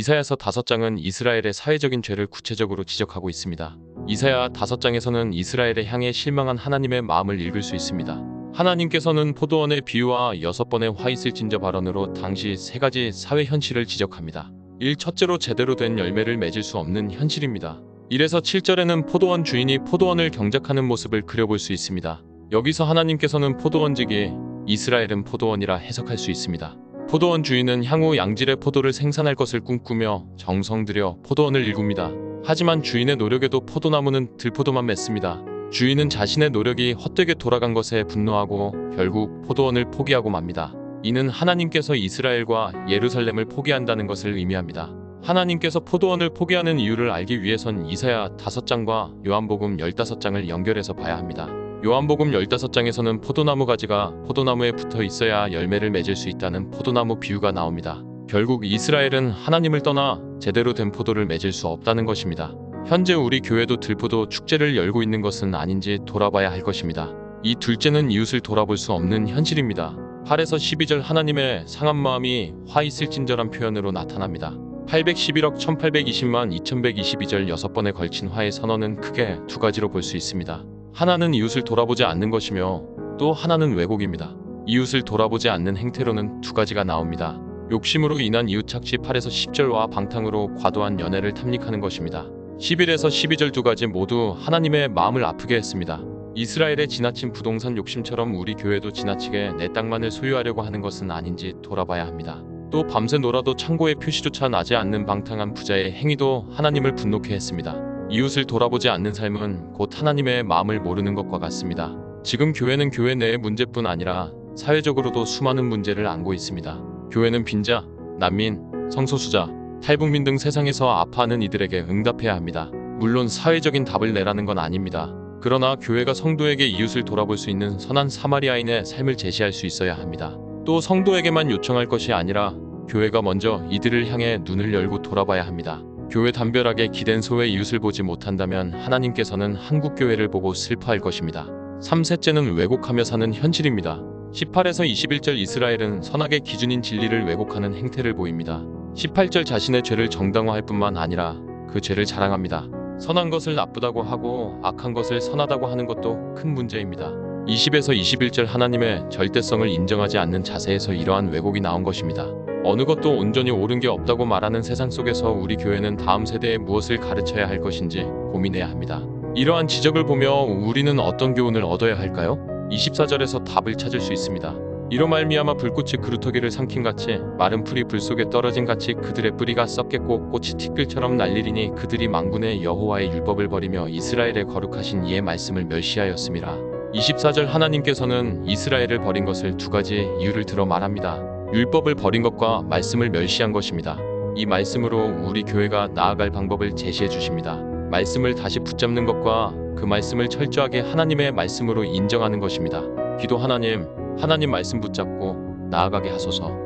이사야서 5장은 이스라엘의 사회적인 죄를 구체적으로 지적하고 있습니다. 이사야 5장에서는 이스라엘에 향해 실망한 하나님의 마음을 읽을 수 있습니다. 하나님께서는 포도원의 비유와 6번의 화 있을진저 발언으로 당시 3가지 사회 현실을 지적합니다. 첫째로 제대로 된 열매를 맺을 수 없는 현실입니다. 1에서 7절에는 포도원 주인이 포도원을 경작하는 모습을 그려볼 수 있습니다. 여기서 하나님께서는 포도원지기 이스라엘은 포도원이라 해석할 수 있습니다. 포도원 주인은 향후 양질의 포도를 생산할 것을 꿈꾸며 정성 들여 포도원을 일굽니다. 하지만 주인의 노력에도 포도나무는 들포도만 맺습니다. 주인은 자신의 노력이 헛되게 돌아간 것에 분노하고 결국 포도원을 포기하고 맙니다. 이는 하나님께서 이스라엘과 예루살렘을 포기한다는 것을 의미합니다. 하나님께서 포도원을 포기하는 이유를 알기 위해선 이사야 5장과 요한복음 15장을 연결해서 봐야 합니다. 요한복음 15장에서는 포도나무 가지가 포도나무에 붙어 있어야 열매를 맺을 수 있다는 포도나무 비유가 나옵니다. 결국 이스라엘은 하나님을 떠나 제대로 된 포도를 맺을 수 없다는 것입니다. 현재 우리 교회도 들포도 축제를 열고 있는 것은 아닌지 돌아봐야 할 것입니다. 이 둘째는 이웃을 돌아볼 수 없는 현실입니다. 8에서 12절 하나님의 상한 마음이 화 있을진저란 표현으로 나타납니다. 811억 1820만 2122절 6번에 걸친 화의 선언은 크게 2가지로 볼 수 있습니다. 하나는 이웃을 돌아보지 않는 것이며 또 하나는 왜곡입니다. 이웃을 돌아보지 않는 행태로는 2가지가 나옵니다. 욕심으로 인한 이웃착취 8에서 10절과 방탕으로 과도한 연애를 탐닉하는 것입니다. 11에서 12절 2가지 모두 하나님의 마음을 아프게 했습니다. 이스라엘의 지나친 부동산 욕심처럼 우리 교회도 지나치게 내 땅만을 소유하려고 하는 것은 아닌지 돌아봐야 합니다. 또 밤새 놀아도 창고에 표시조차 나지 않는 방탕한 부자의 행위도 하나님을 분노케 했습니다. 이웃을 돌아보지 않는 삶은 곧 하나님의 마음을 모르는 것과 같습니다. 지금 교회는 교회 내의 문제뿐 아니라 사회적으로도 수많은 문제를 안고 있습니다. 교회는 빈자, 난민, 성소수자, 탈북민 등 세상에서 아파하는 이들에게 응답해야 합니다. 물론 사회적인 답을 내라는 건 아닙니다. 그러나 교회가 성도에게 이웃을 돌아볼 수 있는 선한 사마리아인의 삶을 제시할 수 있어야 합니다. 또 성도에게만 요청할 것이 아니라 교회가 먼저 이들을 향해 눈을 열고 돌아봐야 합니다. 교회 담벼락에 기댄 소의 이웃을 보지 못한다면 하나님께서는 한국교회를 보고 슬퍼할 것입니다. 3셋째는 왜곡하며 사는 현실입니다. 18에서 21절 이스라엘은 선악의 기준인 진리를 왜곡하는 행태를 보입니다. 18절 자신의 죄를 정당화할 뿐만 아니라 그 죄를 자랑합니다. 선한 것을 나쁘다고 하고 악한 것을 선하다고 하는 것도 큰 문제입니다. 20에서 21절 하나님의 절대성을 인정하지 않는 자세에서 이러한 왜곡이 나온 것입니다. 어느 것도 온전히 옳은 게 없다고 말하는 세상 속에서 우리 교회는 다음 세대에 무엇을 가르쳐야 할 것인지 고민해야 합니다. 이러한 지적을 보며 우리는 어떤 교훈을 얻어야 할까요? 24절에서 답을 찾을 수 있습니다. 이로 말미암아 불꽃이 그루터기를 삼킨 같이 마른 풀이 불 속에 떨어진 같이 그들의 뿌리가 썩겠고 꽃이 티끌처럼 날리리니 그들이 만군의 여호와의 율법을 버리며 이스라엘의 거룩하신 이의 말씀을 멸시하였음이라. 24절 하나님께서는 이스라엘을 버린 것을 2가지 이유를 들어 말합니다. 율법을 버린 것과 말씀을 멸시한 것입니다. 이 말씀으로 우리 교회가 나아갈 방법을 제시해 주십니다. 말씀을 다시 붙잡는 것과 그 말씀을 철저하게 하나님의 말씀으로 인정하는 것입니다. 기도 하나님 말씀 붙잡고 나아가게 하소서.